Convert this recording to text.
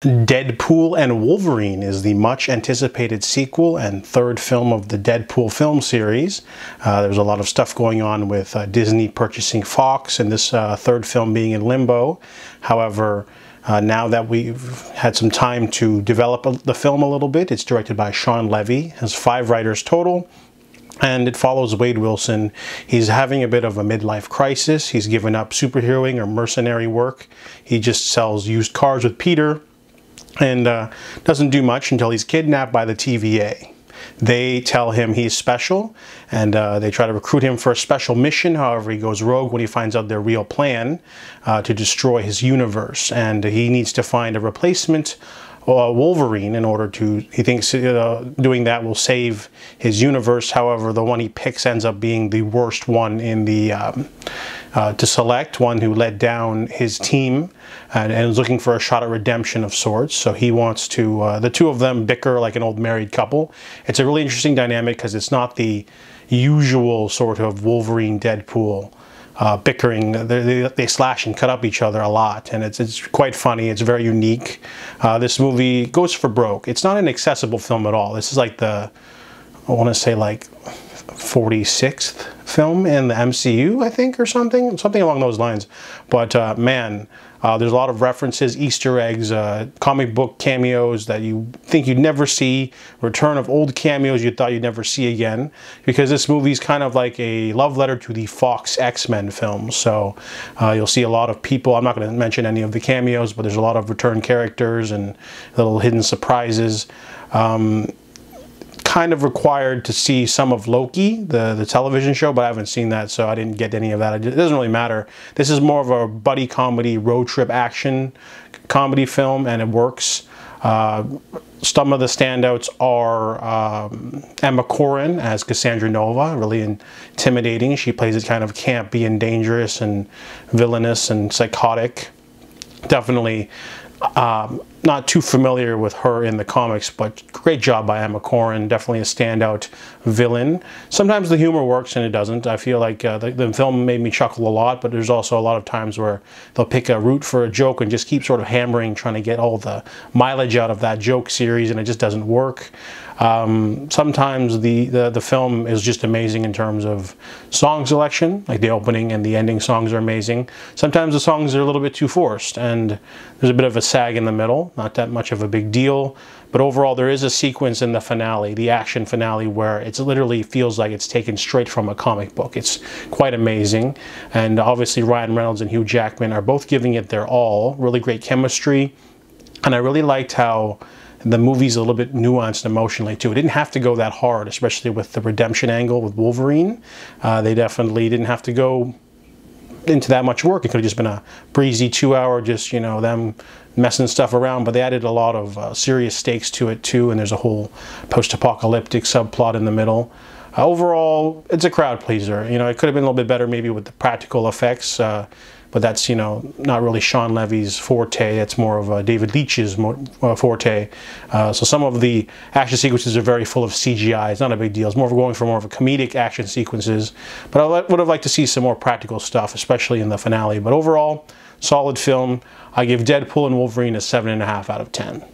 Deadpool and Wolverine is the much anticipated sequel and third film of the Deadpool film series. There's a lot of stuff going on with Disney purchasing Fox and this third film being in limbo. However, now that we've had some time to develop the film a little bit, it's directed by Shawn Levy. It has 5 writers total. And it follows Wade Wilson. He's having a bit of a midlife crisis. He's given up superheroing or mercenary work. He just sells used cars with Peter and doesn't do much until he's kidnapped by the TVA. They tell him he's special, and they try to recruit him for a special mission. However, he goes rogue when he finds out their real plan to destroy his universe, and he needs to find a replacement Wolverine in order to, he thinks doing that will save his universe. However, the one he picks ends up being the worst one in the to select, one who let down his team and is looking for a shot at redemption of sorts. So he wants to, the two of them bicker like an old married couple. It's a really interesting dynamic because it's not the usual sort of Wolverine Deadpool bickering. They slash and cut up each other a lot, and it's quite funny. It's very unique. This movie goes for broke. It's not an accessible film at all. This is like the, I want to say like 46th film in the MCU, I think, or something along those lines. But man, there's a lot of references, Easter eggs, comic book cameos that you think you'd never see, return of old cameos you thought you'd never see again, because this movie's kind of like a love letter to the Fox X-Men films. So you'll see a lot of people, I'm not going to mention any of the cameos, but there's a lot of return characters and little hidden surprises. Kind of required to see some of Loki, the television show, but I haven't seen that, so I didn't get any of that. It doesn't really matter. This is more of a buddy comedy, road trip action comedy film, and it works. Some of the standouts are Emma Corrin as Cassandra Nova, really intimidating. She plays it kind of campy and dangerous and villainous and psychotic. Definitely not too familiar with her in the comics, but great job by Emma Corrin. Definitely a standout villain. Sometimes the humor works and it doesn't. I feel like the film made me chuckle a lot, but there's also a lot of times where they'll pick a route for a joke and just keep sort of hammering, trying to get all the mileage out of that joke series, and it just doesn't work. Sometimes the film is just amazing in terms of song selection, like the opening and the ending songs are amazing. Sometimes the songs are a little bit too forced and there's a bit of a sag in the middle, not that much of a big deal. But overall, there is a sequence in the finale, the action finale, where it literally feels like it's taken straight from a comic book. It's quite amazing. And obviously Ryan Reynolds and Hugh Jackman are both giving it their all. Really great chemistry. And I really liked how the movie's a little bit nuanced emotionally too. It didn't have to go that hard, especially with the redemption angle with Wolverine. They definitely didn't have to go into that much work. It could have just been a breezy 2-hour, just, you know, them messing stuff around, but they added a lot of serious stakes to it too, and there's a whole post-apocalyptic subplot in the middle. Overall, it's a crowd pleaser. You know, it could have been a little bit better maybe with the practical effects, but that's, you know, not really Shawn Levy's forte. That's more of David Leitch's forte. So some of the action sequences are very full of CGI. It's not a big deal. It's more of going for more of a comedic action sequences. But I would have liked to see some more practical stuff, especially in the finale. But overall, solid film. I give Deadpool and Wolverine a 7.5 out of 10.